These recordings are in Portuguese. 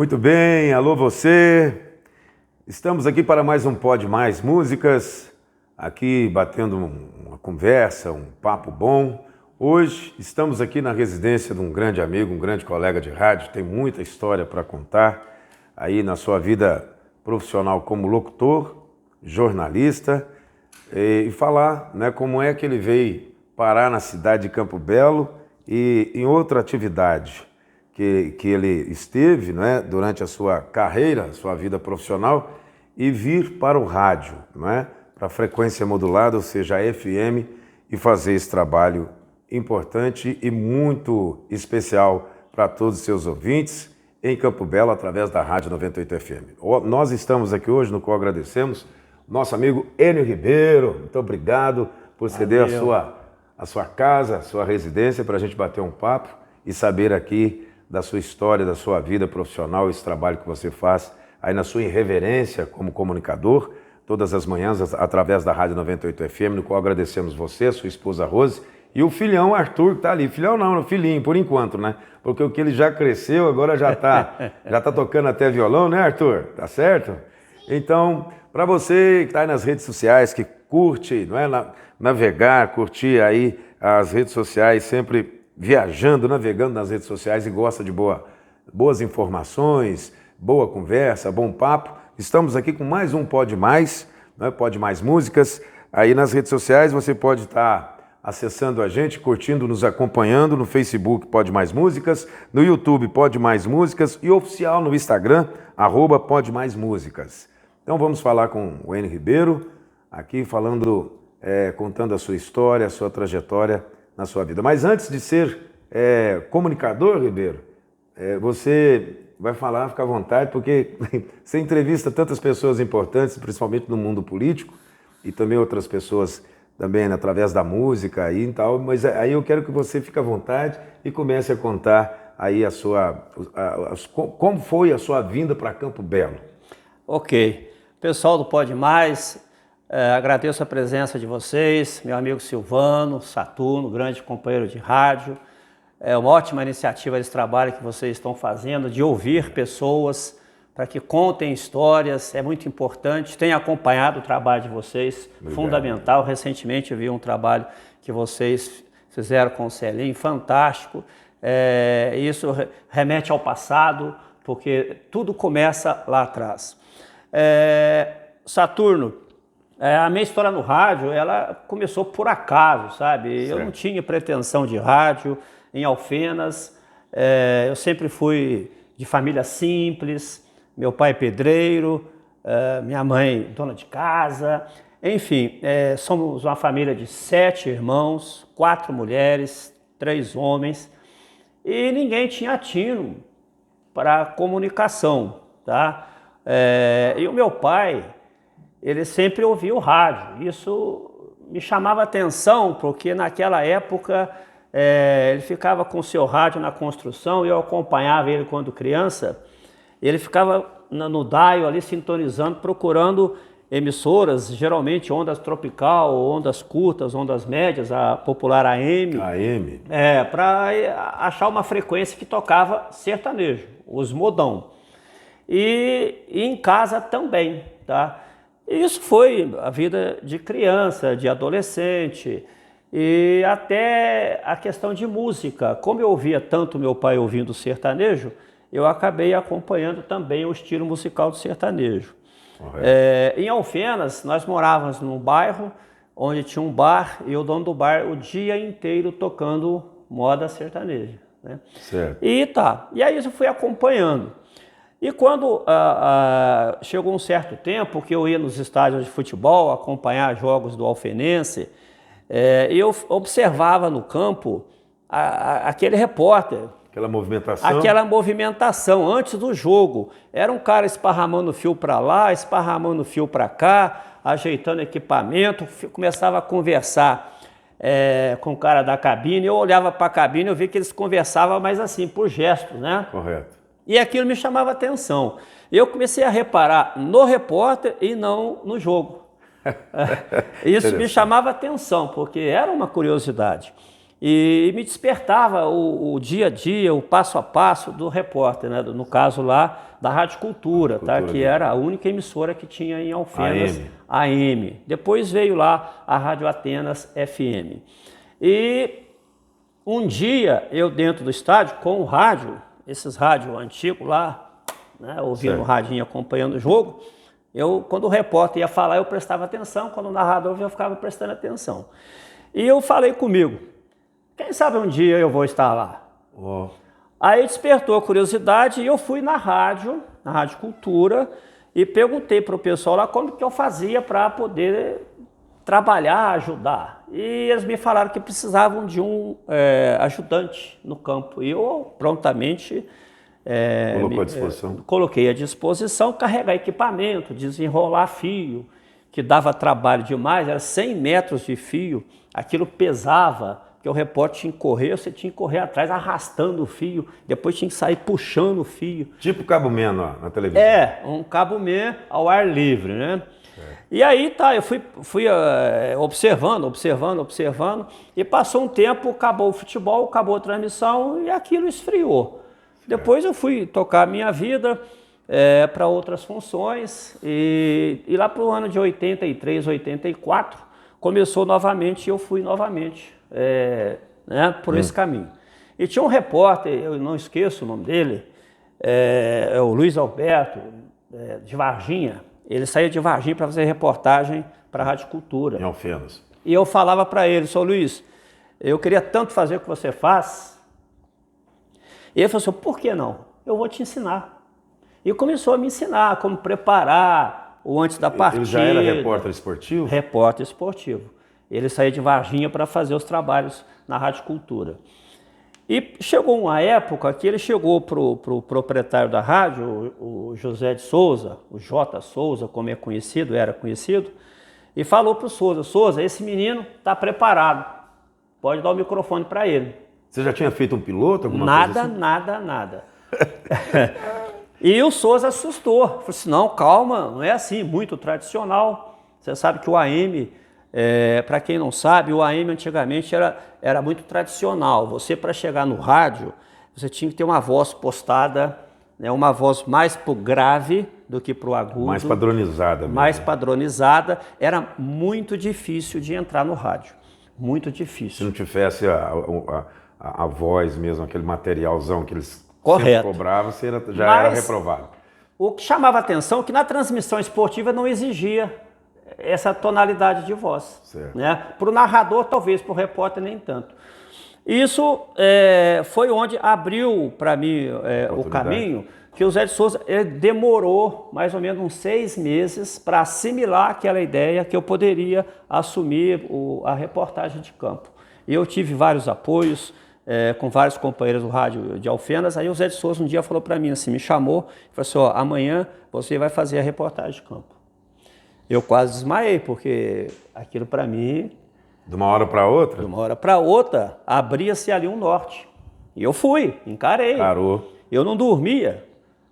Muito bem, alô você. Estamos aqui para mais um Pode Mais Músicas, aqui batendo uma conversa, um papo bom. Hoje estamos aqui na residência de um grande amigo, um grande colega de rádio, tem muita história para contar aí na sua vida profissional como locutor, jornalista e falar, né, como é que ele veio parar na cidade de Campo Belo e em outra atividade que ele esteve, né, durante a sua carreira, sua vida profissional, e vir para o rádio, né, para a frequência modulada, ou seja, a FM, e fazer esse trabalho importante e muito especial para todos os seus ouvintes em Campo Belo, através da Rádio 98 FM. Nós estamos aqui hoje, no qual agradecemos nosso amigo Enio Ribeiro. Muito obrigado por ceder a sua casa, a sua residência, para a gente bater um papo e saber aqui da sua história, da sua vida profissional, esse trabalho que você faz aí na sua irreverência como comunicador, todas as manhãs através da Rádio 98 FM, no qual agradecemos você, sua esposa Rose e o filhão Arthur, que está ali. Filhão não, filhinho, por enquanto, né? Porque o que ele já cresceu, agora já tá tocando até violão, né, Arthur? Tá certo? Então, para você que está aí nas redes sociais, que curte, não é, navegar, curtir aí as redes sociais, sempre viajando, navegando nas redes sociais e gosta de boas informações, boa conversa, bom papo, estamos aqui com mais um Pode Mais, né? Pode Mais Músicas. Aí nas redes sociais você pode estar acessando a gente, curtindo, nos acompanhando no Facebook Pode Mais Músicas, no YouTube Pode Mais Músicas e oficial no Instagram, @Pode Mais Músicas. Então vamos falar com o Enio Ribeiro, aqui falando, contando a sua história, a sua trajetória na sua vida. Mas antes de ser comunicador, Ribeiro, você vai falar, fica à vontade, porque você entrevista tantas pessoas importantes, principalmente no mundo político, e também outras pessoas também, né, através da música e tal, mas aí eu quero que você fique à vontade e comece a contar aí como foi a sua vinda para Campo Belo. Ok. Pessoal do Pode Mais, agradeço a presença de vocês, meu amigo Silvano, Saturno, grande companheiro de rádio. É uma ótima iniciativa esse trabalho que vocês estão fazendo, de ouvir pessoas para que contem histórias, é muito importante. Tenho acompanhado o trabalho de vocês, fundamental. Recentemente eu vi um trabalho que vocês fizeram com o Celinho, fantástico. Isso remete ao passado, porque tudo começa lá atrás. Saturno, a minha história no rádio, ela começou por acaso, sabe? Certo. Eu não tinha pretensão de rádio em Alfenas, eu sempre fui de família simples, meu pai pedreiro, minha mãe dona de casa, enfim, somos uma família de 7 irmãos, 4 mulheres, 3 homens, e ninguém tinha tino para comunicação, tá? E o meu pai, ele sempre ouvia o rádio. Isso me chamava atenção, porque naquela época ele ficava com o seu rádio na construção e eu acompanhava ele quando criança. Ele ficava no dial ali sintonizando, procurando emissoras, geralmente ondas tropical, ondas curtas, ondas médias, a popular AM. AM? Para achar uma frequência que tocava sertanejo, os modão. E em casa também, tá? E isso foi a vida de criança, de adolescente e até a questão de música. Como eu ouvia tanto meu pai ouvindo sertanejo, eu acabei acompanhando também o estilo musical do sertanejo. Em Alfenas, nós morávamos num bairro onde tinha um bar e o dono do bar o dia inteiro tocando moda sertaneja, né? Certo. E aí eu fui acompanhando. E quando chegou um certo tempo que eu ia nos estádios de futebol acompanhar jogos do Alfenense, eu observava no campo aquele repórter. Aquela movimentação? Aquela movimentação antes do jogo. Era um cara esparramando fio para lá, esparramando fio para cá, ajeitando equipamento, começava a conversar com o cara da cabine. Eu olhava para a cabine, eu vi que eles conversavam, mas assim, por gesto, né? Correto. E aquilo me chamava atenção. Eu comecei a reparar no repórter e não no jogo. Isso me chamava atenção, porque era uma curiosidade. e me despertava o dia a dia, o passo a passo do repórter, né? No caso lá da Rádio Cultura, tá? Que era a única emissora que tinha em Alfenas, AM. Depois veio lá a Rádio Atenas FM. E um dia eu dentro do estádio com o rádio, esses rádios antigos lá, né? Ouvindo o radinho, acompanhando o jogo, quando o repórter ia falar eu prestava atenção, quando o narrador eu ficava prestando atenção. E eu falei comigo, quem sabe um dia eu vou estar lá. Aí despertou a curiosidade e eu fui na Rádio Cultura, e perguntei para o pessoal lá como que eu fazia para poder trabalhar, ajudar. E eles me falaram que precisavam de um ajudante no campo. E eu prontamente colocou à disposição. Coloquei à disposição, carregar equipamento, desenrolar fio, que dava trabalho demais, era 100 metros de fio, aquilo pesava, porque o repórter tinha que correr, você tinha que correr atrás arrastando o fio, depois tinha que sair puxando o fio. Tipo cabo man na televisão. Um cabo man ao ar livre, né? E aí eu fui observando, e passou um tempo, acabou o futebol, acabou a transmissão e aquilo esfriou. Depois eu fui tocar a minha vida para outras funções e lá para o ano de 83, 84, começou novamente e eu fui novamente por esse caminho. E tinha um repórter, eu não esqueço o nome dele, é o Luiz Alberto, de Varginha. Ele saía de Varginha para fazer reportagem para a Rádio Cultura. Em Alfenas. E eu falava para ele, Sr. Luiz, eu queria tanto fazer o que você faz. E ele falou assim, por que não? Eu vou te ensinar. E começou a me ensinar como preparar o antes da partida. Ele já era repórter esportivo? Repórter esportivo. Ele saía de Varginha para fazer os trabalhos na Rádio Cultura. E chegou uma época que ele chegou para o proprietário da rádio, o José de Souza, o J. Souza, como era conhecido, e falou para o Souza, Souza, esse menino está preparado, pode dar o microfone para ele. Você já tinha feito um piloto, alguma coisa assim? Nada. E o Souza assustou, falou assim, não, calma, não é assim, muito tradicional. Você sabe que o AM... para quem não sabe, o AM antigamente era muito tradicional. Você, para chegar no rádio, você tinha que ter uma voz postada, né, uma voz mais pro grave do que pro agudo. Mais padronizada. Mais padronizada. Era muito difícil de entrar no rádio. Muito difícil. Se não tivesse a voz mesmo, aquele materialzão que eles sempre cobravam, você já era reprovado. O que chamava a atenção é que na transmissão esportiva não exigia essa tonalidade de voz, né? Para o narrador, talvez, para o repórter, nem tanto. Isso foi onde abriu para mim o caminho, que o Zé de Souza demorou mais ou menos uns 6 meses para assimilar aquela ideia que eu poderia assumir a reportagem de campo. E eu tive vários apoios com vários companheiros do rádio de Alfenas. Aí o Zé de Souza um dia falou para mim assim, me chamou, falou assim, ó, amanhã você vai fazer a reportagem de campo. Eu quase desmaiei, porque aquilo para mim... De uma hora para outra? De uma hora para outra, abria-se ali um norte. E eu fui, encarei. Encarou. Eu não dormia,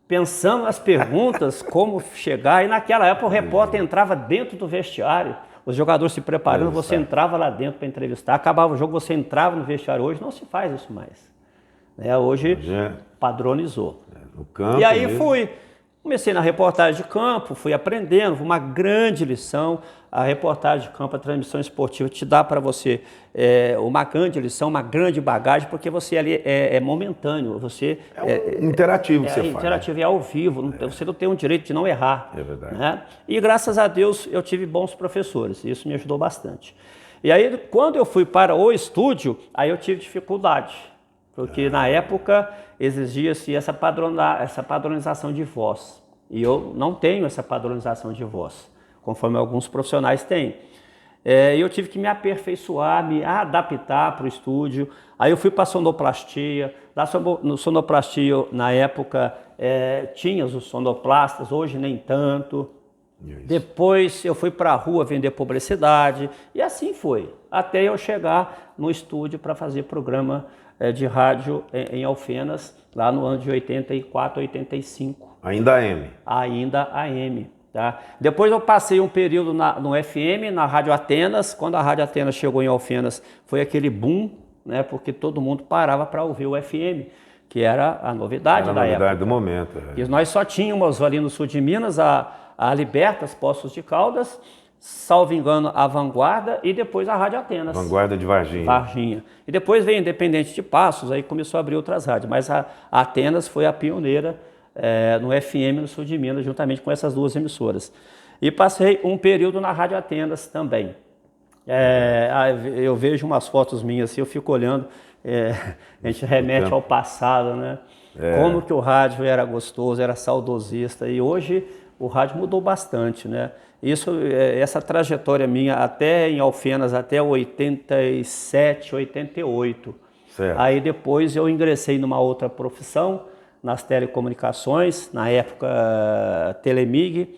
pensando nas perguntas, como chegar. E naquela época o repórter entrava dentro do vestiário, os jogadores se preparando, você entrava lá dentro para entrevistar, acabava o jogo, você entrava no vestiário. Hoje não se faz isso mais. Hoje padronizou. No campo e aí mesmo. Fui. Comecei na reportagem de campo, fui aprendendo, uma grande lição. A reportagem de campo, a transmissão esportiva, te dá para você uma grande lição, uma grande bagagem, porque você ali é momentâneo. Você interativo que você faz. Interativo, é ao vivo, você não tem o direito de não errar. É verdade. Né? E graças a Deus eu tive bons professores, isso me ajudou bastante. E aí, quando eu fui para o estúdio, aí eu tive dificuldade. Porque na época exigia-se essa padronização de voz. E eu não tenho essa padronização de voz, conforme alguns profissionais têm. E eu tive que me aperfeiçoar, me adaptar para o estúdio. Aí eu fui para a sonoplastia. No sonoplastia, na época, tinha os sonoplastas, hoje nem tanto. Isso. Depois eu fui para a rua vender publicidade. E assim foi, até eu chegar no estúdio para fazer programa de rádio em Alfenas, lá no ano de 84, 85. Ainda AM? Ainda AM. Tá? Depois eu passei um período no FM, na Rádio Atenas. Quando a Rádio Atenas chegou em Alfenas, foi aquele boom, né? Porque todo mundo parava para ouvir o FM, que era a novidade da época. Era a novidade do momento. E nós só tínhamos ali no sul de Minas a Libertas, Poços de Caldas, salvo engano, a Vanguarda e depois a Rádio Atenas. Vanguarda de Varginha. Varginha. E depois veio Independente de Passos, aí começou a abrir outras rádios. Mas a Atenas foi a pioneira no FM no sul de Minas, juntamente com essas duas emissoras. E passei um período na Rádio Atenas também. Eu vejo umas fotos minhas assim, eu fico olhando, a gente remete ao passado, né? Como que o rádio era gostoso, era saudosista, e hoje o rádio mudou bastante, né? Essa trajetória minha até em Alfenas, até 87, 88. Certo. Aí depois eu ingressei numa outra profissão, nas telecomunicações, na época Telemig,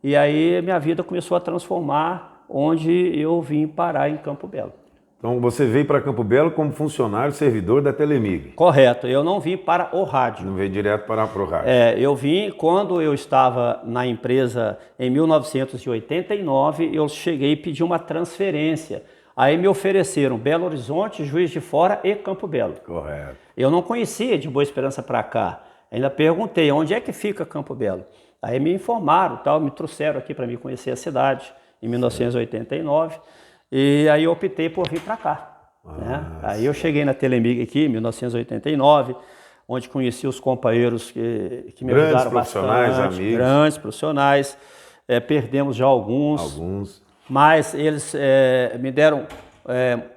e aí minha vida começou a transformar, onde eu vim parar em Campo Belo. Então você veio para Campo Belo como funcionário servidor da Telemig. Correto, eu não vim para o rádio. Não veio direto para o rádio. Eu vim quando eu estava na empresa em 1989, eu cheguei e pedi uma transferência. Aí me ofereceram Belo Horizonte, Juiz de Fora e Campo Belo. Correto. Eu não conhecia de Boa Esperança para cá. Ainda perguntei, onde é que fica Campo Belo? Aí me informaram, me trouxeram aqui para me conhecer a cidade em 1989. E aí eu optei por vir para cá. Né? Aí eu cheguei na Telemig aqui em 1989, onde conheci os companheiros que me ajudaram profissionais, bastante. amigos. Grandes profissionais. Perdemos já alguns. Mas eles me deram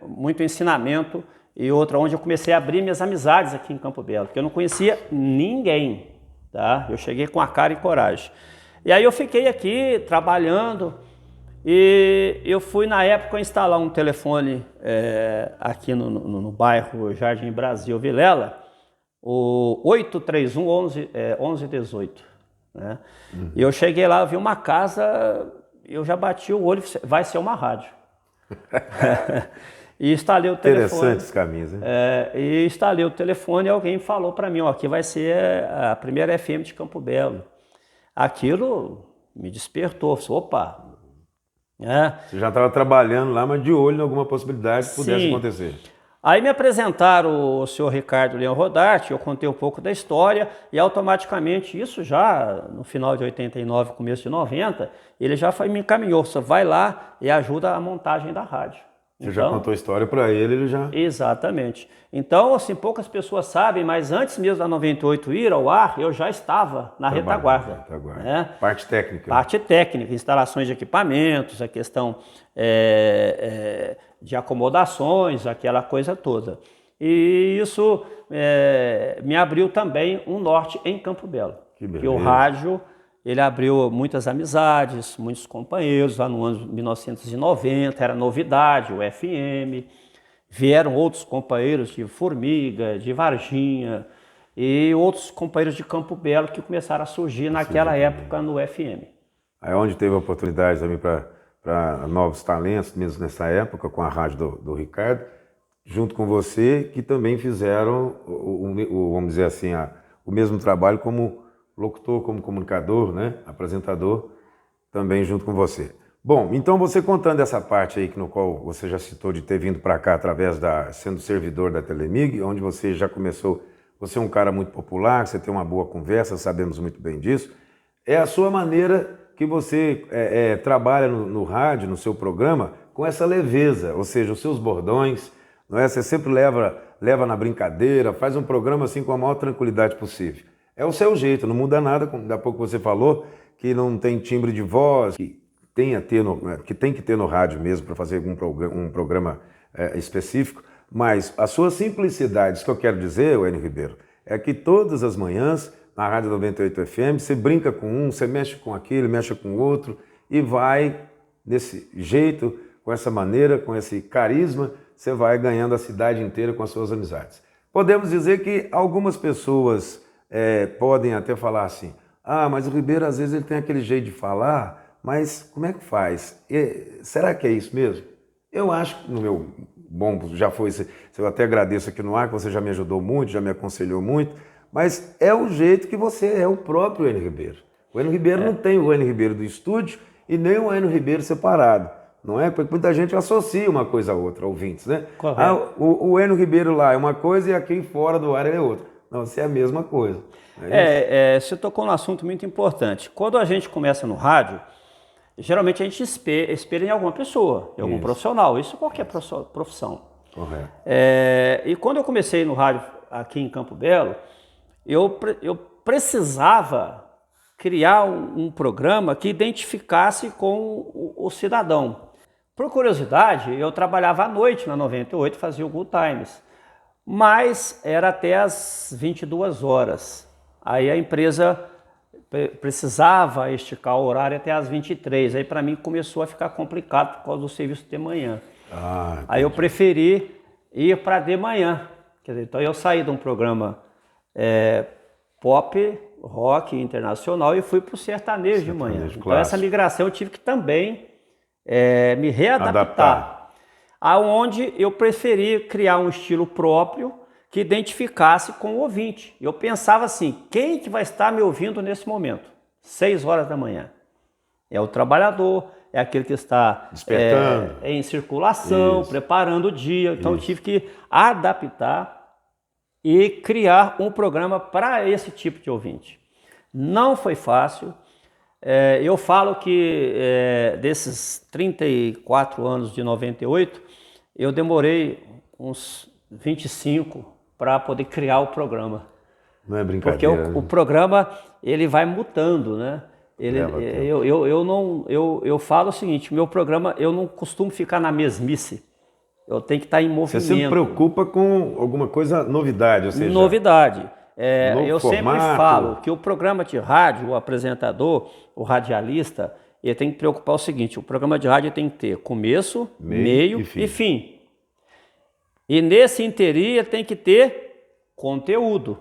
muito ensinamento e outra onde eu comecei a abrir minhas amizades aqui em Campo Belo, porque eu não conhecia ninguém. Tá? Eu cheguei com a cara e coragem. E aí eu fiquei aqui trabalhando. E eu fui, na época, instalar um telefone aqui no bairro Jardim Brasil Vilela, o 831-1118. Né? E eu cheguei lá, vi uma casa, eu já bati o olho, vai ser uma rádio. E instalei o telefone. Interessantes caminhos, hein? E instalei o telefone e alguém falou para mim, aqui vai ser a primeira FM de Campo Belo. Aquilo me despertou, falei, opa! Você já estava trabalhando lá, mas de olho em alguma possibilidade que pudesse acontecer. Aí me apresentaram o senhor Ricardo Leão Rodarte, eu contei um pouco da história e automaticamente, isso já no final de 89, começo de 90, ele já me encaminhou, você vai lá e ajuda a montagem da rádio. Você já contou a história para ele já... Exatamente. Então, assim, poucas pessoas sabem, mas antes mesmo da 98 ir ao ar, eu já estava na retaguarda. Né? Parte técnica. Parte técnica, instalações de equipamentos, a questão de acomodações, aquela coisa toda. E isso me abriu também um norte em Campo Belo. Que beleza. Que o rádio... Ele abriu muitas amizades, muitos companheiros, lá no ano 1990, era novidade, o FM. Vieram outros companheiros de Formiga, de Varginha e outros companheiros de Campo Belo que começaram a surgir naquela época no FM. Aí onde teve oportunidade também para novos talentos, mesmo nessa época, com a rádio do Ricardo, junto com você, que também fizeram, vamos dizer assim, o mesmo trabalho como locutor, como comunicador, né? Apresentador, também junto com você. Bom, então você contando essa parte aí no qual você já citou de ter vindo para cá através sendo servidor da Telemig, onde você já começou, você é um cara muito popular, você tem uma boa conversa, sabemos muito bem disso, é a sua maneira que você trabalha no rádio, no seu programa, com essa leveza, ou seja, os seus bordões, não é? Você sempre leva na brincadeira, faz um programa assim com a maior tranquilidade possível. É o seu jeito, não muda nada, como da pouco você falou, que não tem timbre de voz, que tem que ter no rádio mesmo para fazer um programa específico, mas a sua simplicidade, isso que eu quero dizer, Enio Ribeiro, é que todas as manhãs, na Rádio 98 FM, você brinca com um, você mexe com aquele, mexe com o outro, e vai desse jeito, com essa maneira, com esse carisma, você vai ganhando a cidade inteira com as suas amizades. Podemos dizer que algumas pessoas podem até falar assim, mas o Ribeiro às vezes ele tem aquele jeito de falar, mas como é que faz? Será que é isso mesmo? Eu acho que no meu já foi, eu até agradeço aqui no ar, que você já me ajudou muito, já me aconselhou muito, mas é o jeito que você é o próprio Enio Ribeiro. O Enio Ribeiro não tem o Enio Ribeiro do estúdio e nem o Enio Ribeiro separado. não é? Porque muita gente associa uma coisa a outra, ouvintes, né? Correto. Ah, o Enio Ribeiro lá é uma coisa e aqui fora do ar ele é outra. Não, você é a mesma coisa. Você tocou num assunto muito importante. Quando a gente começa no rádio, geralmente a gente espelha em alguma pessoa, em algum profissional. Isso qualquer profissão. Correto. E quando eu comecei no rádio aqui em Campo Belo, eu precisava criar um programa que identificasse com o cidadão. Por curiosidade, eu trabalhava à noite na 98, fazia o Good Times, mas era até às 22 horas. Aí a empresa precisava esticar o horário até às 23. Aí para mim começou a ficar complicado por causa do serviço de manhã. Aí eu preferi ir para de manhã. Quer dizer, então eu saí de um programa pop, rock internacional e fui para o sertanejo de manhã. Clássico. Então essa migração eu tive que também me readaptar. Aonde eu preferi criar um estilo próprio que identificasse com o ouvinte. Eu pensava assim, quem que vai estar me ouvindo nesse momento? 6 horas da manhã. É o trabalhador, é aquele que está despertando, em circulação, preparando o dia. Então eu tive que adaptar e criar um programa para esse tipo de ouvinte. Não foi fácil. Eu falo que desses 34 anos de 98, eu demorei uns 25 para poder criar o programa. Não é brincadeira. Porque o programa ele vai mutando, né? Eu falo o seguinte, meu programa, eu não costumo ficar na mesmice. Eu tenho que estar em movimento. Você se preocupa com alguma coisa, novidade, ou seja... Novidade. Eu formato. Sempre falo que o programa de rádio, o apresentador, o radialista, ele tem que preocupar o seguinte, o programa de rádio tem que ter começo, meio e fim. E nesse interim tem que ter conteúdo.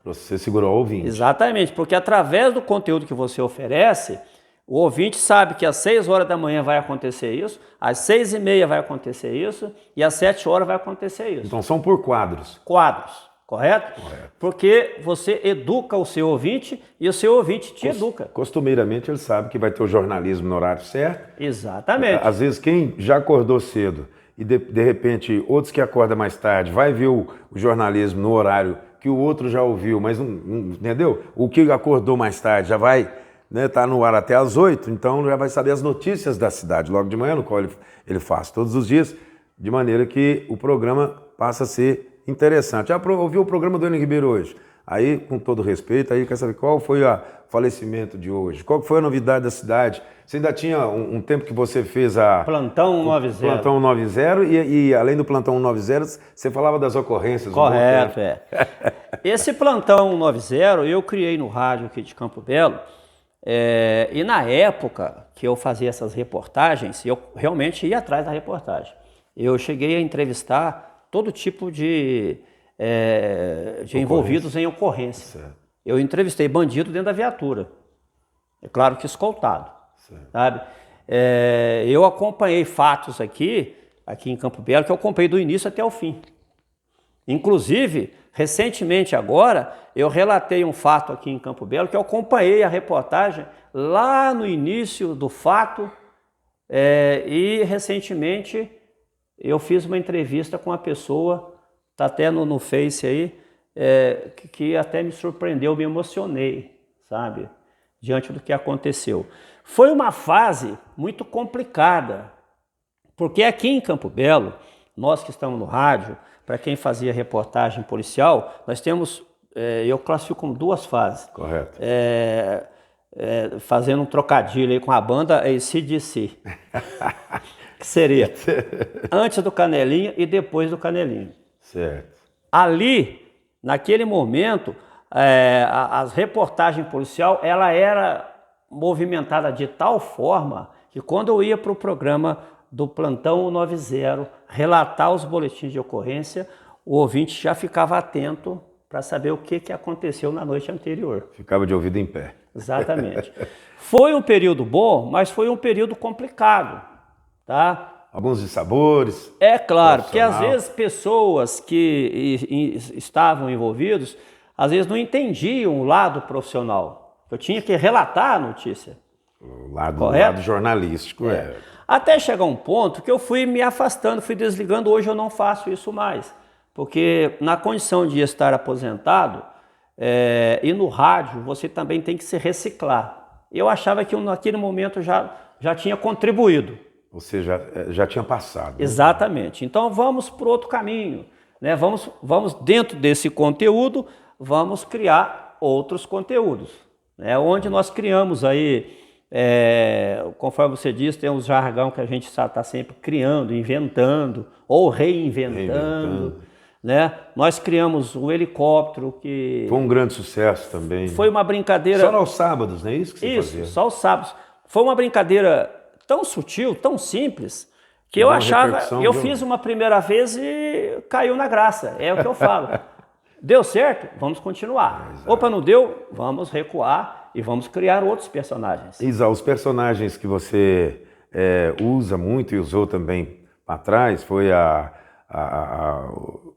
Você segurou o ouvinte. Exatamente, porque através do conteúdo que você oferece, o ouvinte sabe que às 6 horas da manhã vai acontecer isso, às 6h30 vai acontecer isso e às 7 horas vai acontecer isso. Então são por quadros. Quadros, correto? Porque você educa o seu ouvinte e o seu ouvinte te educa. Costumeiramente ele sabe que vai ter o jornalismo no horário certo. Exatamente. Às vezes quem já acordou cedo e de repente outros que acordam mais tarde vai ver o jornalismo no horário que o outro já ouviu, mas não entendeu? O que acordou mais tarde já vai tá no ar até às 8, então já vai saber as notícias da cidade logo de manhã, no qual ele faz todos os dias, de maneira que o programa passa a ser interessante. Ouviu o programa do Enio Ribeiro hoje? Aí, com todo respeito, aí quer saber qual foi o falecimento de hoje? Qual foi a novidade da cidade? Você ainda tinha um tempo que você fez Plantão 90. Plantão 90 e além do Plantão 90, você falava das ocorrências. Correto, Esse Plantão 90 eu criei no rádio aqui de Campo Belo e na época que eu fazia essas reportagens, eu realmente ia atrás da reportagem. Eu cheguei a entrevistar todo tipo de envolvidos em ocorrência. Certo. Eu entrevistei bandido dentro da viatura. É claro que escoltado. Sabe? Eu acompanhei fatos aqui em Campo Belo, que eu acompanhei do início até o fim. Inclusive, recentemente agora, eu relatei um fato aqui em Campo Belo, que eu acompanhei a reportagem lá no início do fato e recentemente eu fiz uma entrevista com uma pessoa, está até no Face aí, que até me surpreendeu, me emocionei, sabe? Diante do que aconteceu. Foi uma fase muito complicada, porque aqui em Campo Belo, nós que estamos no rádio, para quem fazia reportagem policial, nós temos, eu classifico como 2 fases. Correto. Fazendo um trocadilho aí com a banda AC/DC, que seria antes do Canelinha e depois do Canelinha. Certo. Ali, naquele momento, as reportagens policial, ela era movimentada de tal forma que quando eu ia para o programa do Plantão 90, relatar os boletins de ocorrência, o ouvinte já ficava atento para saber o que aconteceu na noite anterior. Ficava de ouvido em pé. Exatamente. Foi um período bom, mas foi um período complicado, tá? Alguns dissabores. É claro, porque às vezes pessoas que estavam envolvidos, às vezes não entendiam o lado profissional. Eu tinha que relatar a notícia. O lado jornalístico. Até chegar um ponto que eu fui me afastando, fui desligando. Hoje eu não faço isso mais, porque na condição de estar aposentado, e no rádio você também tem que se reciclar. Eu achava que naquele momento já tinha contribuído. Ou seja, já tinha passado. Né? Exatamente. Então vamos por outro caminho, né? Vamos dentro desse conteúdo, vamos criar outros conteúdos, né? Onde nós criamos aí, conforme você disse, tem um jargão que a gente está sempre criando, inventando ou reinventando. Né? Nós criamos o helicóptero que... Foi um grande sucesso também. Foi uma brincadeira... Só aos sábados, não é isso que você fazia? Isso, só aos sábados. Foi uma brincadeira tão sutil, tão simples, que eu achava... Eu fiz uma primeira vez e caiu na graça, é o que eu falo. Deu certo? Vamos continuar. Opa, não deu? Vamos recuar e vamos criar outros personagens. Isa, os personagens que você usa muito e usou também para trás foi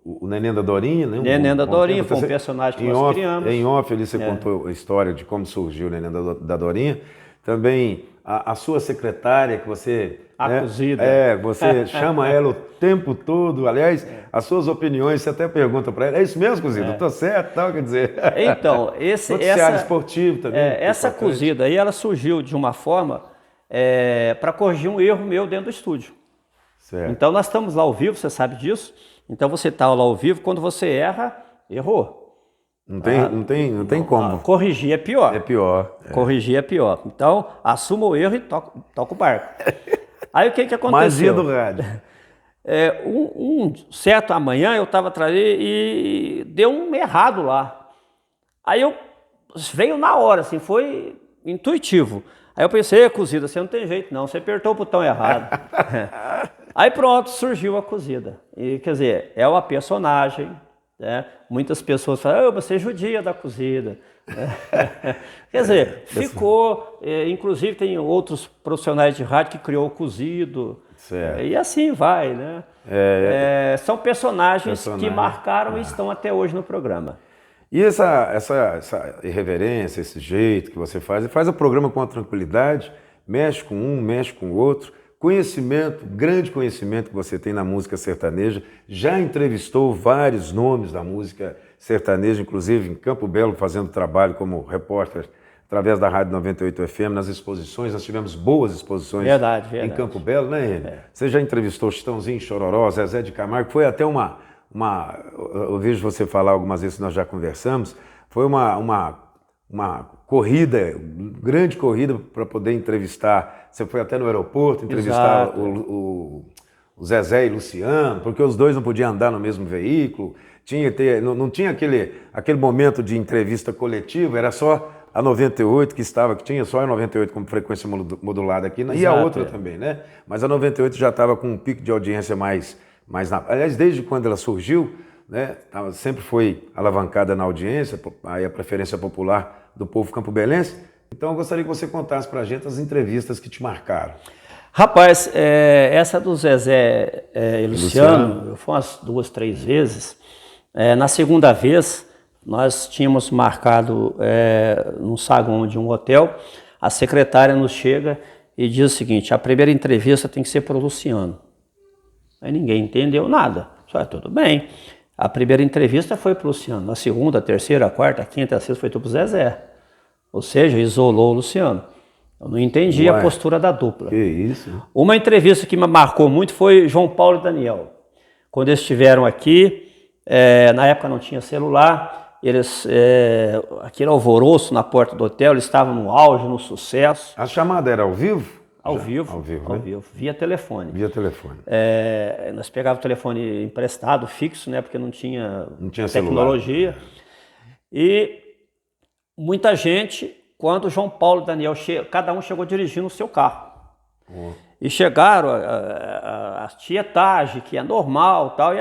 o Neném da Dorinha, né? Neném da Dorinha foi um personagem que nós criamos. Em off ali você contou a história de como surgiu o Neném da Dorinha. Também a sua secretária, que você... A cozida. Você chama ela o tempo todo. Aliás, as suas opiniões, você até pergunta para ela, é isso mesmo, cozida? Estou certo, tal, quer dizer... Então, noticiário esportivo também. Essa cozida aí, ela surgiu de uma forma para corrigir um erro meu dentro do estúdio. Certo. Então, nós estamos lá ao vivo, você sabe disso. Então, você está lá ao vivo, quando você erra, errou. Não tem como. Corrigir é pior. É pior. Corrigir é pior. Então, assuma o erro e toca o barco. Aí, o que aconteceu? Magia do rádio. Um certo amanhã, eu estava atrás e deu um errado lá. Aí, veio na hora, assim, foi intuitivo. Aí eu pensei, cozida, você não tem jeito não, você apertou o botão errado. Aí pronto, surgiu a cozida. E, quer dizer, é uma personagem, né? Muitas pessoas falam, você é judia da cozida. Quer dizer, ficou, inclusive tem outros profissionais de rádio que criou o cozido. Certo. E assim vai, né? São personagens que marcaram e estão até hoje no programa. E essa irreverência, esse jeito que você faz o programa com uma tranquilidade, mexe com um, mexe com o outro, conhecimento, grande conhecimento que você tem na música sertaneja, já entrevistou vários nomes da música sertaneja, inclusive em Campo Belo, fazendo trabalho como repórter através da Rádio 98 FM, nas exposições, nós tivemos boas exposições verdade. em Campo Belo, né, Henrique? Você já entrevistou Chitãozinho, Chororó, Zezé de Camargo, foi até eu vejo você falar algumas vezes, nós já conversamos, foi uma corrida, grande corrida para poder entrevistar, você foi até no aeroporto entrevistar o Zezé e Luciano, porque os dois não podiam andar no mesmo veículo, não tinha aquele momento de entrevista coletiva, era só a 98 que tinha só a 98 como frequência modulada aqui, e a outra também, né? Mas a 98 já estava com um pico de audiência mais aliás, desde quando ela surgiu, né, sempre foi alavancada na audiência, aí a preferência popular do povo campobelense. Então eu gostaria que você contasse para a gente as entrevistas que te marcaram. Rapaz, essa do Zezé e Luciano, foi umas 2, 3 vezes. Na segunda vez, nós tínhamos marcado num saguão de um hotel, a secretária nos chega e diz o seguinte, a primeira entrevista tem que ser para o Luciano. Aí ninguém entendeu nada. Só tudo bem. A primeira entrevista foi para o Luciano. A segunda, a terceira, a quarta, a quinta, a sexta foi tudo para o Zezé. Ou seja, isolou o Luciano. Eu não entendi a postura da dupla. Que isso? Uma entrevista que me marcou muito foi João Paulo e Daniel. Quando eles estiveram aqui, na época não tinha celular, aquele alvoroço na porta do hotel, eles estavam no auge, no sucesso. A chamada era ao vivo? Ao vivo, via telefone. Via telefone. Nós pegávamos o telefone emprestado, fixo, né, porque não tinha tecnologia. Celular. E muita gente, quando o João Paulo e o Daniel cada um chegou dirigindo o seu carro. E chegaram a tietagem, que é normal, tal, e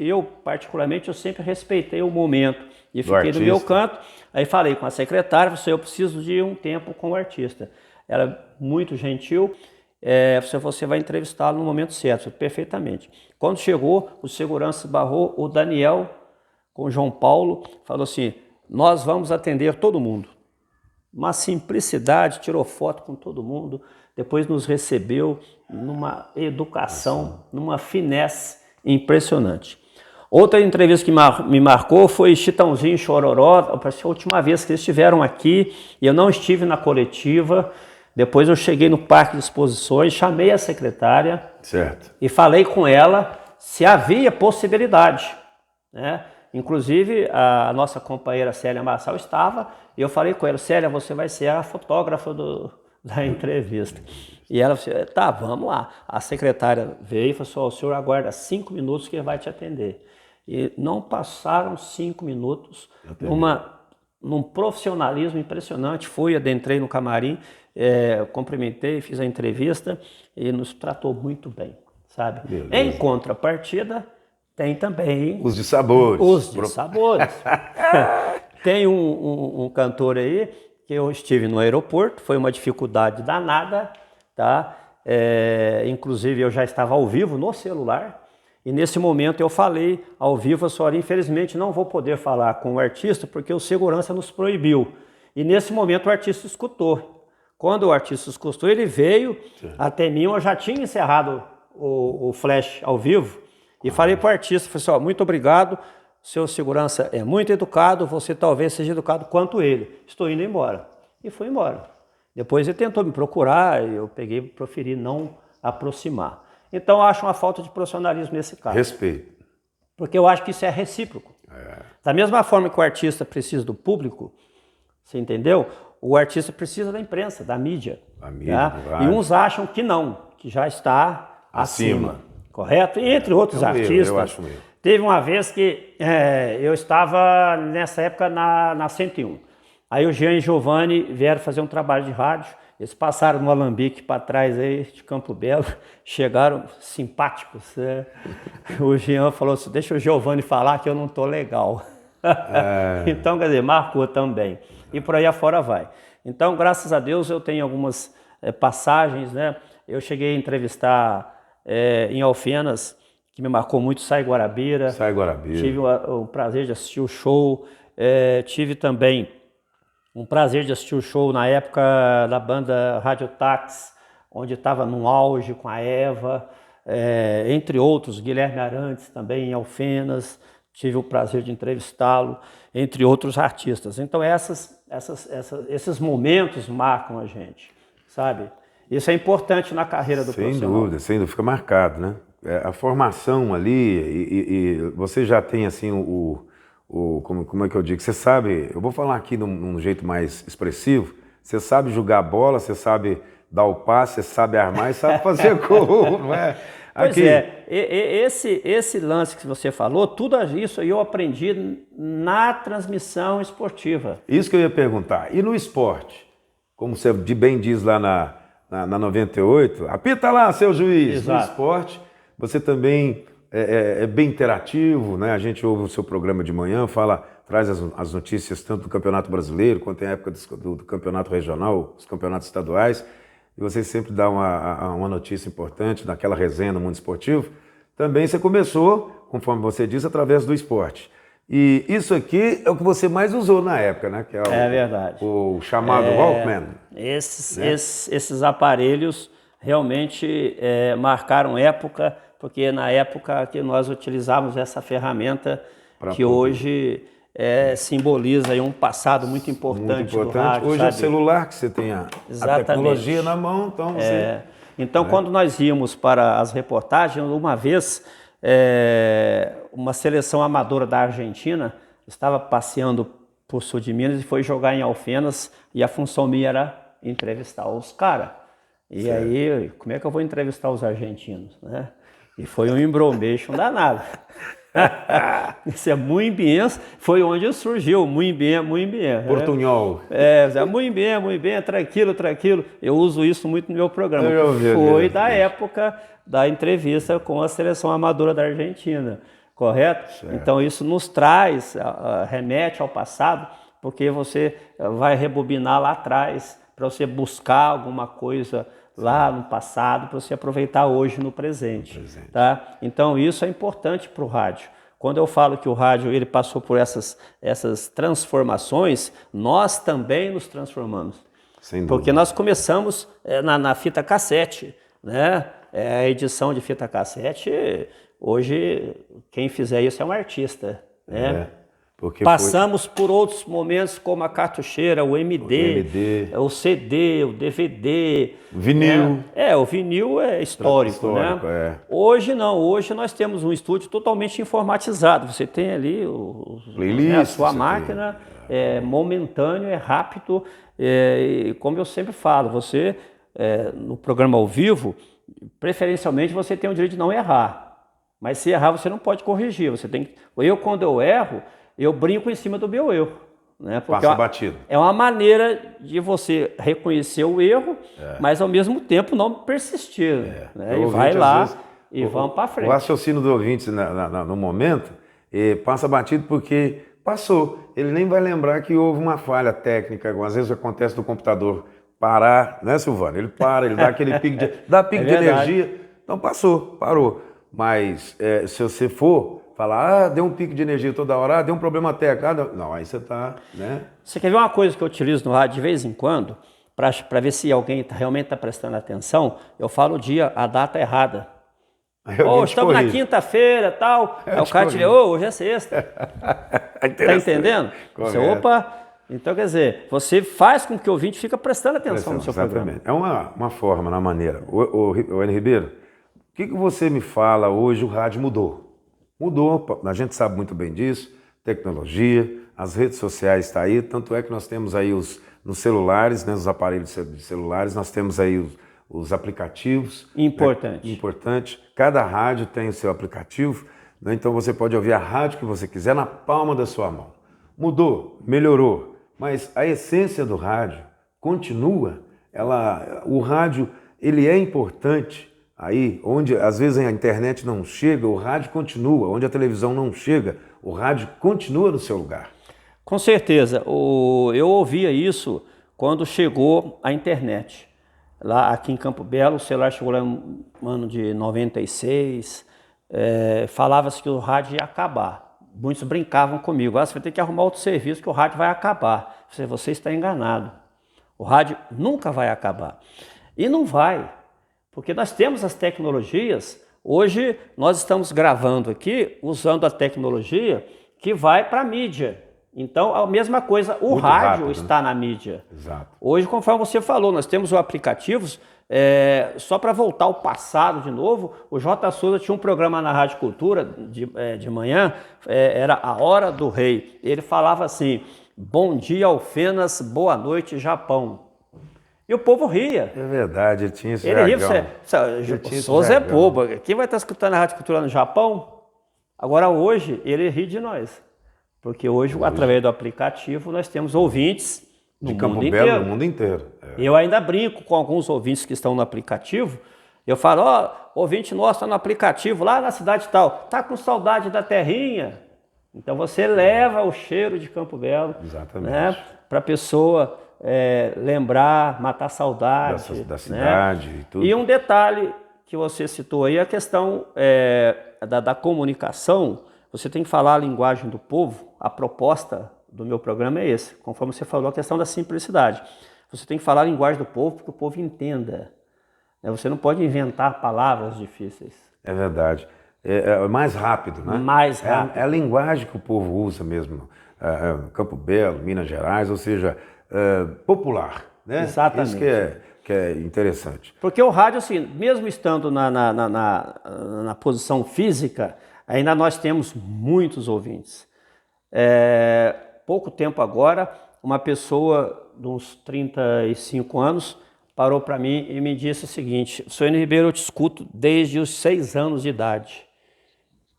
eu particularmente, eu sempre respeitei o momento. E fiquei no meu canto, aí falei com a secretária, eu preciso de um tempo com o artista. Ela é muito gentil, você vai entrevistá-lo no momento certo, perfeitamente. Quando chegou, o segurança barrou o Daniel com o João Paulo, falou assim, nós vamos atender todo mundo. uma simplicidade, tirou foto com todo mundo, depois nos recebeu numa educação, numa finesse impressionante. Outra entrevista que me marcou foi Chitãozinho e Chororó, a última vez que eles estiveram aqui, eu não estive na coletiva, depois eu cheguei no Parque de Exposições, chamei a secretária e falei com ela se havia possibilidade, né? Inclusive, a nossa companheira Célia Marçal estava, e eu falei com ela, Célia, você vai ser a fotógrafa da entrevista. E ela falou, tá, vamos lá. A secretária veio e falou, o senhor aguarda 5 minutos que ele vai te atender. E não passaram 5 minutos, num profissionalismo impressionante. Fui, adentrei no camarim, cumprimentei, fiz a entrevista e nos tratou muito bem, sabe? Beleza. Em contrapartida, tem também os dissabores. Os dissabores. Tem um cantor aí que eu estive no aeroporto, foi uma dificuldade danada, tá? Inclusive eu já estava ao vivo no celular e nesse momento eu falei ao vivo, senhora, infelizmente não vou poder falar com o artista porque o segurança nos proibiu. E nesse momento o artista escutou. Quando o artista escutou, ele veio até mim, eu já tinha encerrado o flash ao vivo. E falei para o artista, falei assim, muito obrigado, seu segurança é muito educado, você talvez seja educado quanto ele. Estou indo embora. E fui embora. Depois ele tentou me procurar, eu preferi não aproximar. Então eu acho uma falta de profissionalismo nesse caso. Respeito. Porque eu acho que isso é recíproco. Da mesma forma que o artista precisa do público, você entendeu? O artista precisa da imprensa, da mídia. Tá? E uns acham que não, que já está acima. Correto? E entre outros artistas. Eu acho mesmo. Teve uma vez que eu estava, nessa época, na 101. Aí o Jean e Giovanni vieram fazer um trabalho de rádio. Eles passaram no Alambique para trás aí de Campo Belo. Chegaram simpáticos. O Jean falou assim, deixa o Giovanni falar que eu não estou legal. Então, quer dizer, marcou também. E por aí afora vai. Então, graças a Deus, eu tenho algumas passagens, né? Eu cheguei a entrevistar em Alfenas, que me marcou muito, Sai Guarabira. Tive o prazer de assistir o show. Tive também um prazer de assistir o show na época da banda Rádio Táxi, onde estava num auge com a Eva, entre outros, Guilherme Arantes também em Alfenas. Tive o prazer de entrevistá-lo, entre outros artistas. Então esses momentos marcam a gente, sabe? Isso é importante na carreira do profissional. Sem dúvida, fica marcado, né? A formação ali, e você já tem assim como é que eu digo? Você sabe, eu vou falar aqui num jeito mais expressivo, você sabe jogar bola, você sabe dar o passe, você sabe armar e sabe fazer gol, não é? Pois esse lance que você falou, tudo isso eu aprendi na transmissão esportiva. Isso que eu ia perguntar. E no esporte? Como você bem diz lá na 98, apita lá, seu juiz. Exato. No esporte, você também é bem interativo, né? A gente ouve o seu programa de manhã, traz as notícias tanto do Campeonato Brasileiro, quanto tem a época do Campeonato Regional, os campeonatos estaduais, e você sempre dá uma notícia importante naquela resenha no mundo esportivo. Também você começou, conforme você disse, através do esporte. E isso aqui é o que você mais usou na época, né? Que é verdade. O chamado Walkman. Esses aparelhos realmente marcaram época, porque na época que nós utilizávamos essa ferramenta que hoje simboliza aí um passado muito importante do rádio. Hoje é o celular que você tem a tecnologia na mão, então você... Então, quando nós íamos para as reportagens, uma vez uma seleção amadora da Argentina estava passeando por sul de Minas e foi jogar em Alfenas, e a função minha era entrevistar os caras. E aí, como é que eu vou entrevistar os argentinos, né? E foi um embromation danado. Isso é muito bem, foi onde surgiu, muito bem. Portunhol. Muito bem, tranquilo. Eu uso isso muito no meu programa. Foi da época da entrevista com a seleção amadora da Argentina, correto? Certo. Então isso nos traz, remete ao passado, porque você vai rebobinar lá atrás para você buscar alguma coisa lá no passado, para você aproveitar hoje no presente. Tá? Então isso é importante para o rádio. quando eu falo que o rádio ele passou por essas transformações, nós também nos transformamos. Sem dúvida. Porque nós começamos na fita cassete, né? A edição de fita cassete, hoje quem fizer isso é um artista, né? Passamos por outros momentos como a cartucheira, o MD, o CD, o DVD. Vinil. O vinil é histórico, né? Hoje não, hoje nós temos um estúdio totalmente informatizado. Você tem ali a sua máquina, é momentâneo, é rápido. E como eu sempre falo, você, no programa ao vivo, preferencialmente você tem o direito de não errar. Mas se errar, você não pode corrigir. Você tem que... quando eu erro, eu brinco em cima do meu erro. Né? Porque passa batido. É uma maneira de você reconhecer o erro, mas ao mesmo tempo não persistir. Né? E vai lá e vamos para frente. O raciocínio do ouvinte no momento passa batido porque passou. Ele nem vai lembrar que houve uma falha técnica. Às vezes acontece do computador parar, né, Silvano? Ele para, ele dá aquele pico de energia. Então passou, parou. Mas se você for falar, deu um pico de energia toda hora, deu um problema técnico, não, aí você está, né? Você quer ver uma coisa que eu utilizo no rádio de vez em quando, para ver se alguém realmente está prestando atenção? Eu falo o dia, a data errada. Estamos na quinta-feira e tal, aí o cara te diz, hoje é sexta. Está entendendo? Você, então quer dizer, você faz com que o ouvinte fique prestando atenção no seu programa. É uma forma, uma maneira. O N. Ribeiro, o que você me fala hoje? O rádio mudou. Mudou, a gente sabe muito bem disso, tecnologia, as redes sociais estão aí, tanto é que nós temos aí nos celulares, né, nos aparelhos de celulares, nós temos aí os aplicativos. Importante. Né, importante. Cada rádio tem o seu aplicativo, né, então você pode ouvir a rádio que você quiser na palma da sua mão. Mudou, melhorou, mas a essência do rádio continua, o rádio ele é importante. Aí, onde às vezes a internet não chega, o rádio continua. Onde a televisão não chega, o rádio continua no seu lugar. Com certeza. Eu ouvia isso quando chegou a internet. Lá aqui em Campo Belo, o celular chegou lá no ano de 96. Falava-se que o rádio ia acabar. Muitos brincavam comigo. Você vai ter que arrumar outro serviço que o rádio vai acabar. Você está enganado. O rádio nunca vai acabar. E não vai. Porque nós temos as tecnologias, hoje nós estamos gravando aqui usando a tecnologia que vai para a mídia. Então, a mesma coisa, o rádio está na mídia. Exato. Hoje, conforme você falou, nós temos aplicativos, só para voltar ao passado de novo, o J. Souza tinha um programa na Rádio Cultura de manhã, era A Hora do Rei. Ele falava assim, bom dia Alfenas, boa noite Japão. E o povo ria. É verdade, ele tinha esse jargão. O Souza é bobo. Quem vai estar escutando a Rádio Cultura no Japão? Agora hoje, ele ri de nós. Porque hoje, através do aplicativo, nós temos ouvintes no mundo inteiro. No mundo inteiro. Eu ainda brinco com alguns ouvintes que estão no aplicativo. Eu falo, ouvinte nosso está no aplicativo, lá na cidade tal. Está com saudade da terrinha? Então você leva o cheiro de Campo Belo. Exatamente. Né, para a pessoa... lembrar, matar saudade da cidade, né? E tudo. E um detalhe que você citou aí, a questão da comunicação, você tem que falar a linguagem do povo. A proposta do meu programa é esse, conforme você falou, a questão da simplicidade. Você tem que falar a linguagem do povo para que o povo entenda. Você não pode inventar palavras difíceis. É verdade. É mais rápido, né? Mais rápido. É a linguagem que o povo usa mesmo. Campo Belo, Minas Gerais, ou seja... popular, né? Exatamente. Isso que é interessante. Porque o rádio, assim, mesmo estando na posição física, ainda nós temos muitos ouvintes. Pouco tempo agora, uma pessoa de uns 35 anos parou para mim e me disse o seguinte, Sr. N. Ribeiro, eu te escuto desde os 6 anos de idade.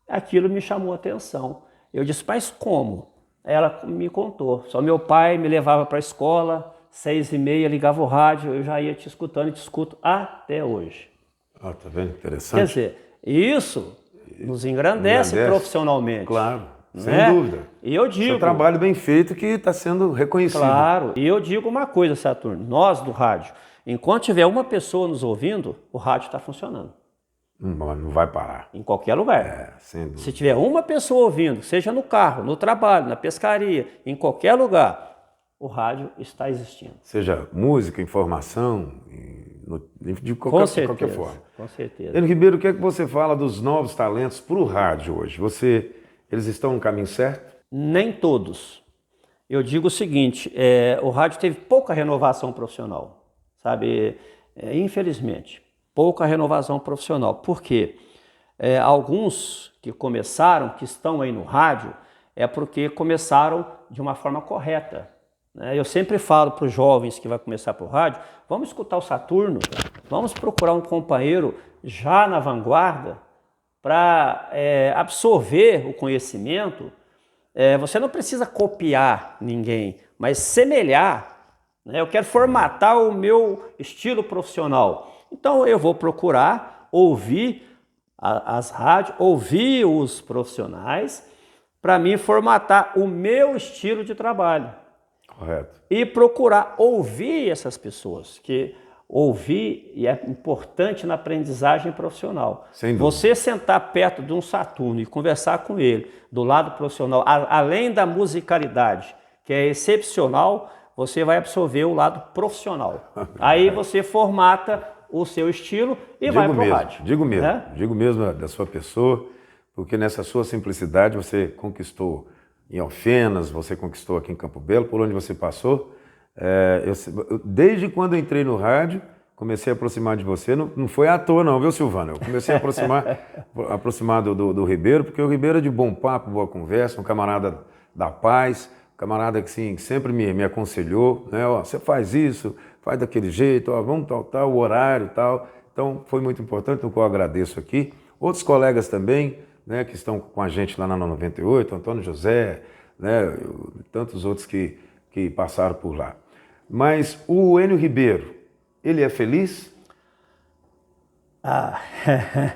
Aquilo me chamou a atenção. Eu disse, mas como? Ela me contou. Só meu pai me levava para a escola, 6h30, ligava o rádio, eu já ia te escutando e te escuto até hoje. Tá vendo? Interessante. Quer dizer, isso nos engrandece profissionalmente. Claro, sem dúvida. E eu digo... Seu trabalho bem feito que está sendo reconhecido. Claro. E eu digo uma coisa, Saturno, nós do rádio, enquanto tiver uma pessoa nos ouvindo, o rádio está funcionando. Não vai parar. Em qualquer lugar. Sem dúvida. Se tiver uma pessoa ouvindo, seja no carro, no trabalho, na pescaria, em qualquer lugar, o rádio está existindo. Seja música, informação, de qualquer forma. Com certeza. Enio Ribeiro, o que é que você fala dos novos talentos para o rádio hoje? Eles estão no caminho certo? Nem todos. Eu digo o seguinte, o rádio teve pouca renovação profissional, sabe? Infelizmente, pouca renovação profissional. Por quê? Alguns que começaram, que estão aí no rádio, é porque começaram de uma forma correta. Eu sempre falo para os jovens que vão começar para o rádio, vamos escutar o Saturno, vamos procurar um companheiro já na vanguarda para absorver o conhecimento. Você não precisa copiar ninguém, mas semelhar. Eu quero formatar o meu estilo profissional. Então eu vou procurar ouvir as rádios, ouvir os profissionais para mim formatar o meu estilo de trabalho. Correto. E procurar ouvir essas pessoas, que ouvir é importante na aprendizagem profissional. Sem dúvida. Você sentar perto de um Saturno e conversar com ele, do lado profissional, além da musicalidade, que é excepcional, você vai absorver o lado profissional. Aí você formata o seu estilo e vai para o rádio. Digo mesmo da sua pessoa, porque nessa sua simplicidade você conquistou em Alfenas, você conquistou aqui em Campo Belo, por onde você passou. Desde quando eu entrei no rádio, comecei a aproximar de você, não foi à toa não, viu, Silvano? Eu comecei a aproximar do Ribeiro, porque o Ribeiro é de bom papo, boa conversa, um camarada da paz, um camarada que sim, sempre me aconselhou, né? Ó, você faz isso, faz daquele jeito, ó, vamos tal, o horário e tal. Então foi muito importante, no qual eu agradeço aqui. Outros colegas também, né, que estão com a gente lá na 98, Antônio José, né, tantos outros que passaram por lá. Mas o Enio Ribeiro, ele é feliz?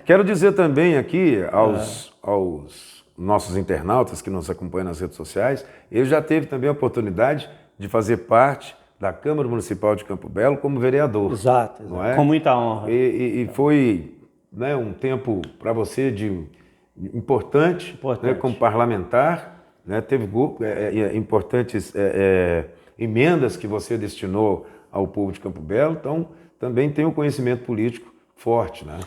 Quero dizer também aqui aos nossos internautas que nos acompanham nas redes sociais, ele já teve também a oportunidade de fazer parte da Câmara Municipal de Campo Belo como vereador. Exato. Não é? Com muita honra. E foi, né, um tempo para você importante. Né, como parlamentar, né, teve importantes emendas que você destinou ao povo de Campo Belo, então também tem um conhecimento político forte, né?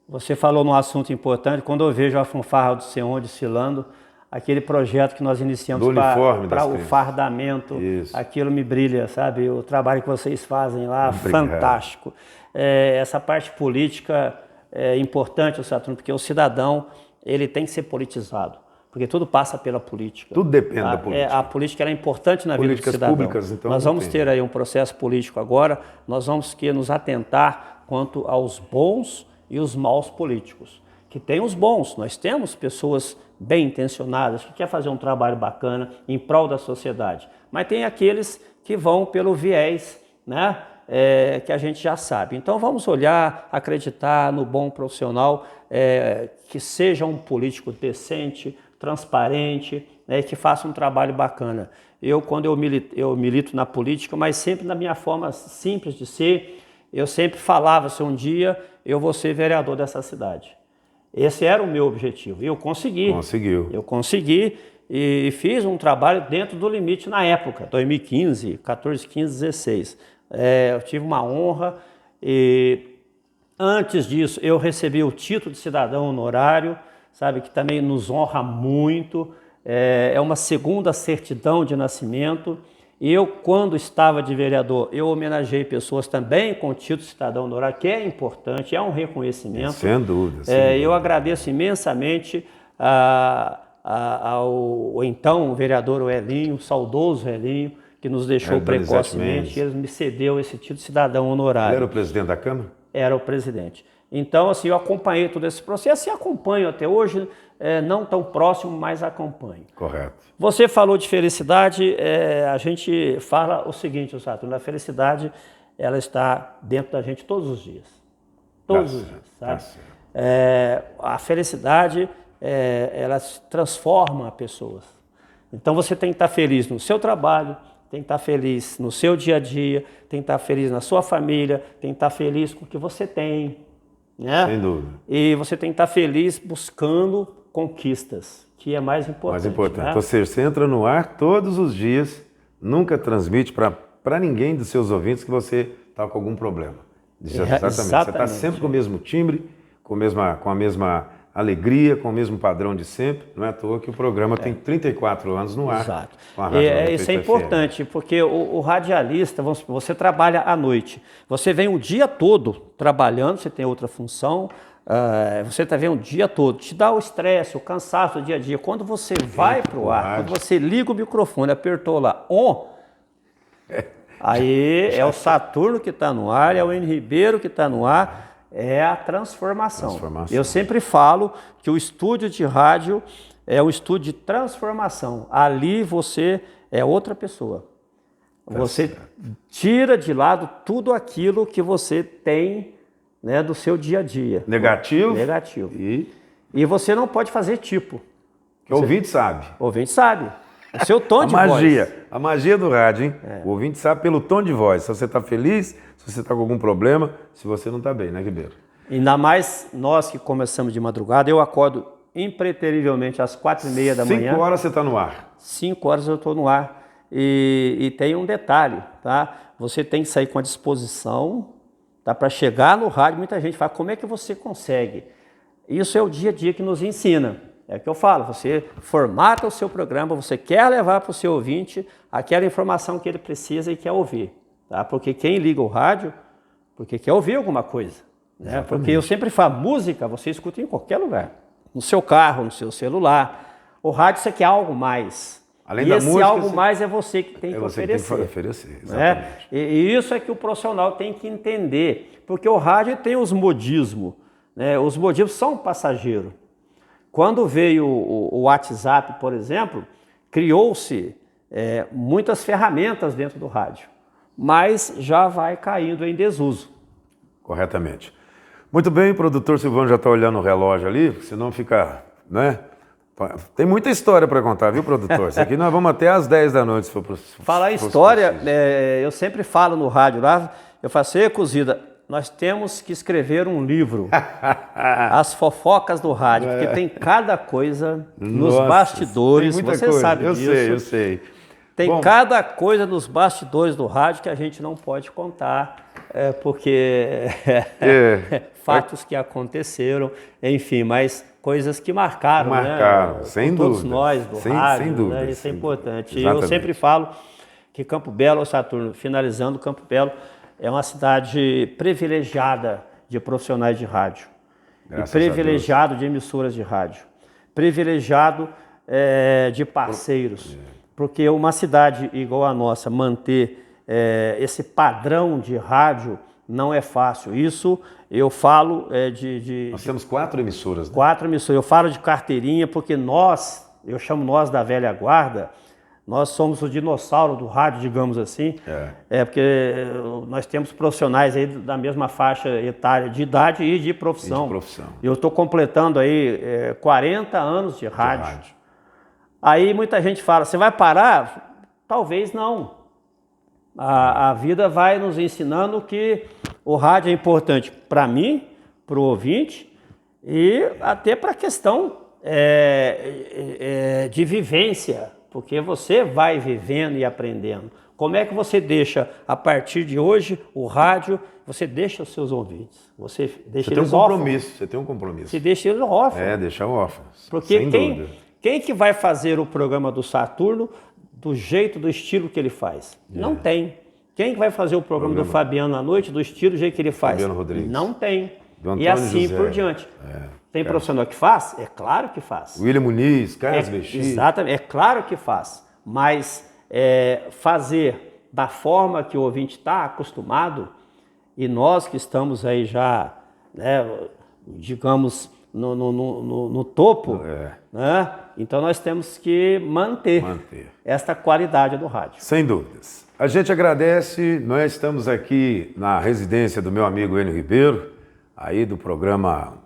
Você falou num assunto importante, quando eu vejo a fanfarra do Senhor desfilando, aquele projeto que nós iniciamos para o fardamento, isso. Aquilo me brilha, sabe? O trabalho que vocês fazem lá, fantástico. Essa parte política é importante, o Saturno, porque o cidadão ele tem que ser politizado, porque tudo passa pela política. Tudo depende da política. A política é importante na vida do cidadão. Públicas, então, nós vamos ter aí um processo político agora, nós vamos nos atentar quanto aos bons e os maus políticos. Que tem os bons, nós temos pessoas bem intencionadas, que querem fazer um trabalho bacana em prol da sociedade, mas tem aqueles que vão pelo viés, né? Que a gente já sabe. Então vamos olhar, acreditar no bom profissional, que seja um político decente, transparente, né, que faça um trabalho bacana. Quando eu milito na política, mas sempre na minha forma simples de ser, eu sempre falava, se um dia eu vou ser vereador dessa cidade. Esse era o meu objetivo e eu consegui. Conseguiu. Eu consegui e fiz um trabalho dentro do limite na época, 2015, 14, 15, 16. Eu tive uma honra e antes disso eu recebi o título de cidadão honorário, sabe, que também nos honra muito. É uma segunda certidão de nascimento. Eu, quando estava de vereador, eu homenageei pessoas também com o título de cidadão honorário, que é importante, é um reconhecimento. Sem dúvida. Eu agradeço imensamente ao então vereador Elinho, saudoso Elinho, que nos deixou precocemente, ele me cedeu esse título de cidadão honorário. Ele era o presidente da Câmara? Era o presidente. Então, assim, eu acompanhei todo esse processo e acompanho até hoje, não tão próximo, mas acompanho. Correto. Você falou de felicidade, a gente fala o seguinte, Saturno, a felicidade, ela está dentro da gente todos os dias. Todos os dias, sabe? A felicidade, ela transforma pessoas. Então, você tem que estar feliz no seu trabalho, tem que estar feliz no seu dia a dia, tem que estar feliz na sua família, tem que estar feliz com o que você tem. né? Sem dúvida. E você tem que estar feliz buscando conquistas, que é mais importante. Mais importante. Né? Ou seja, você entra no ar todos os dias, nunca transmite para ninguém dos seus ouvintes que você está com algum problema. Exatamente. Você está sempre com o mesmo timbre, com a mesma alegria, com o mesmo padrão de sempre. Não é à toa que o programa tem 34 anos no ar. Exato. Com a Rádio Isso é 98 FM. importante, porque o radialista, você trabalha à noite. Você vem o dia todo trabalhando, você tem outra função, você está vendo o dia todo. Te dá o estresse, o cansaço do dia a dia. Quando você vai para o ar, quando você liga o microfone, apertou lá, on, aí é o Saturno que está no ar, é o N. Ribeiro que está no ar, é a transformação. Eu sempre falo que o estúdio de rádio é um estúdio de transformação. Ali você é outra pessoa. Você tira de lado tudo aquilo que você tem, né, do seu dia a dia. Negativo. E você não pode fazer tipo. O ouvinte sabe. O ouvinte sabe. O seu tom de voz. A magia do rádio, hein? O ouvinte sabe pelo tom de voz. Se você está feliz, se você está com algum problema, se você não está bem, né, Ribeiro? Ainda mais nós que começamos de madrugada, eu acordo impreterivelmente às 4h30 da manhã. 5 horas você está no ar. 5 horas eu estou no ar. E tem um detalhe, tá? Você tem que sair com a disposição, tá? Para chegar no rádio, muita gente fala, como é que você consegue? Isso é o dia a dia que nos ensina. É o que eu falo, você formata o seu programa, você quer levar para o seu ouvinte aquela informação que ele precisa e quer ouvir. Tá? Porque quem liga o rádio, porque quer ouvir alguma coisa. Né? Porque eu sempre falo, música você escuta em qualquer lugar. No seu carro, no seu celular. O rádio você quer algo mais. Além e da esse música, algo mais é você que tem que oferecer. Tem que oferecer, exatamente. Né? E isso é que o profissional tem que entender. Porque o rádio tem os modismos. Né? Os modismos são passageiros. Quando veio o WhatsApp, por exemplo, criou-se muitas ferramentas dentro do rádio, mas já vai caindo em desuso. Corretamente. Muito bem, o produtor Silvano já está olhando o relógio ali, senão fica, né? Tem muita história para contar, viu, produtor? Isso aqui nós vamos até às 10 da noite, se for possível. Falar em história, eu sempre falo no rádio lá, eu faço, cozida, nós temos que escrever um livro, As Fofocas do Rádio, porque tem cada coisa nos bastidores, você sabe disso. Eu sei. Tem cada coisa nos bastidores do rádio que a gente não pode contar, porque fatos que aconteceram, enfim, mas coisas que marcaram, né? Sem todos dúvida. nós do rádio, sem dúvida, né? Isso é importante. Exatamente. Eu sempre falo que Campo Belo, Saturno, finalizando, Campo Belo é uma cidade privilegiada de profissionais de rádio. Graças e privilegiado de emissoras de rádio. Privilegiado de parceiros. Porque uma cidade igual a nossa, manter esse padrão de rádio não é fácil. Isso eu falo Nós temos 4 emissoras. Né? 4 emissoras. Eu falo de carteirinha porque eu chamo nós da velha guarda, nós somos o dinossauro do rádio, digamos assim. Porque nós temos profissionais aí da mesma faixa etária de idade e de profissão. Eu estou completando aí 40 anos de rádio. Aí muita gente fala, você vai parar? Talvez não. A vida vai nos ensinando que o rádio é importante para mim, para o ouvinte e até para a questão de vivência, porque você vai vivendo e aprendendo. Como é que você deixa, a partir de hoje, o rádio, você deixa os seus ouvintes? Você deixa eles órfãos. Você tem um compromisso. Você deixa eles órfãos. Deixa órfãos. Porque quem que vai fazer o programa do Saturno do jeito, do estilo que ele faz? Não tem. Quem que vai fazer o programa do Fabiano à noite do estilo, do jeito que ele faz? Fabiano Rodrigues. Não tem. E assim por diante. Tem profissional que faz? É claro que faz. William Muniz, Carlos Bexi. Exatamente, é claro que faz. Mas fazer da forma que o ouvinte está acostumado, e nós que estamos aí já, né, digamos, no topo, né? Então nós temos que manter esta qualidade do rádio. Sem dúvidas. A gente agradece, nós estamos aqui na residência do meu amigo N. Ribeiro, aí do programa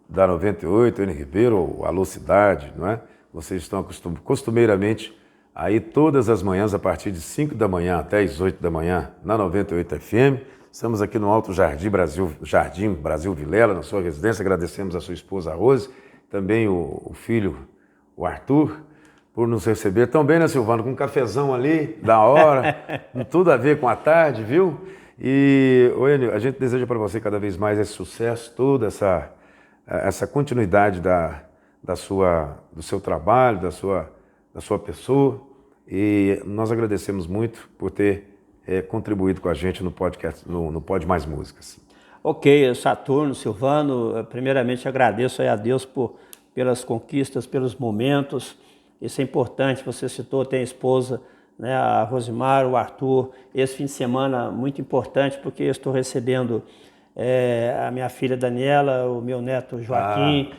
da 98, N. Ribeiro, Alô Cidade, não é? Vocês estão costumeiramente aí todas as manhãs, a partir de 5 da manhã até as 8 da manhã, na 98 FM, Estamos aqui no Alto Jardim Brasil Vilela, na sua residência. Agradecemos a sua esposa, a Rose, também o filho, o Arthur, por nos receber tão bem, né, Silvano? Com um cafezão ali, da hora, tudo a ver com a tarde, viu? E, Enio, a gente deseja para você cada vez mais esse sucesso, toda essa continuidade do seu trabalho, da sua pessoa. E nós agradecemos muito por ter contribuído com a gente no podcast, no Pode Mais Músicas. Ok, Saturno, Silvano, primeiramente agradeço a Deus pelas conquistas, pelos momentos. Isso é importante, você citou, tem a esposa, né, a Rosimar, o Arthur. Esse fim de semana muito importante, porque eu estou recebendo a minha filha Daniela, o meu neto Joaquim,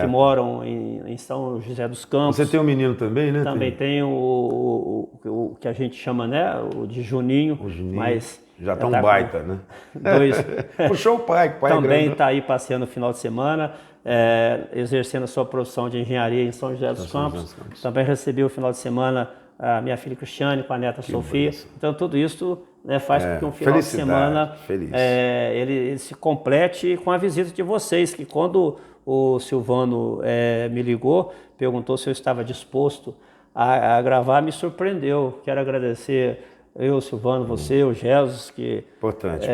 que moram em São José dos Campos. Você tem um menino também, né? Também tenho o que a gente chama, né, o de Juninho. O Juninho. Mas já tá um baita, né? Puxou o pai também está aí passeando no final de semana, exercendo a sua profissão de engenharia em São José dos Campos. Também recebi o final de semana a minha filha Cristiane com a neta Sofia. Então tudo isso, né, faz com que um final de semana ele se complete com a visita de vocês, que quando o Silvano me ligou, perguntou se eu estava disposto a gravar, me surpreendeu. Quero agradecer eu, Silvano, você, o Jesus, que importante.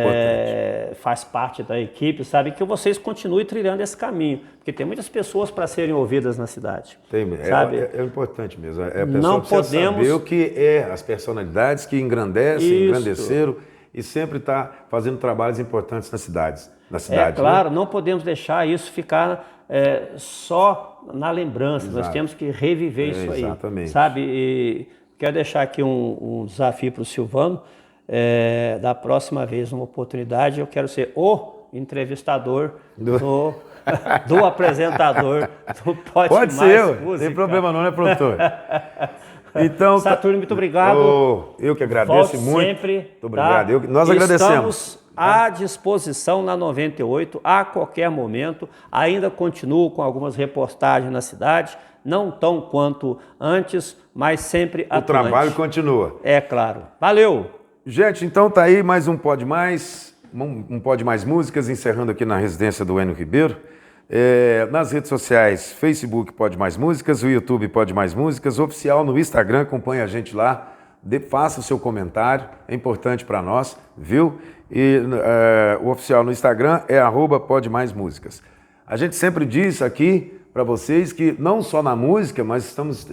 faz parte da equipe, sabe, que vocês continuem trilhando esse caminho, porque tem muitas pessoas para serem ouvidas na cidade. Sabe? É importante mesmo. A pessoa precisa saber o que as personalidades que engrandecem, engrandeceram e sempre está fazendo trabalhos importantes nas cidades. Claro, não podemos deixar isso ficar só na lembrança. Exato. Nós temos que reviver isso aí. Exatamente. Sabe? E quero deixar aqui um desafio para o Silvano. Da próxima vez, uma oportunidade, eu quero ser o entrevistador do apresentador do Pode ser, não tem problema não, né, produtor? Então, Saturno, muito obrigado. Eu que agradeço muito. Sempre. Muito obrigado. Nós agradecemos. Estamos à disposição na 98 a qualquer momento. Ainda continuo com algumas reportagens na cidade, não tão quanto antes, mas sempre atuante. O trabalho continua. É claro. Valeu! Gente, então tá aí mais um Pode Mais, um Pode Mais Músicas, encerrando aqui na residência do Enio Ribeiro. Nas redes sociais, Facebook Pode Mais Músicas, o YouTube Pode Mais Músicas, oficial no Instagram, acompanhe a gente lá, faça o seu comentário, é importante para nós, viu? E o oficial no Instagram é @PodeMaisMúsicas. A gente sempre diz aqui para vocês que não só na música, mas estamos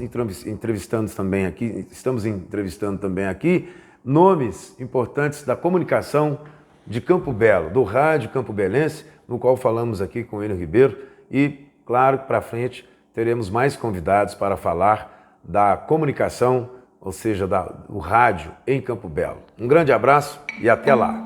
entrevistando também aqui nomes importantes da comunicação de Campo Belo, do rádio campobelense, no qual falamos aqui com o Enio Ribeiro. E, claro, para frente teremos mais convidados para falar da comunicação, ou seja, do rádio em Campo Belo. Um grande abraço e até lá!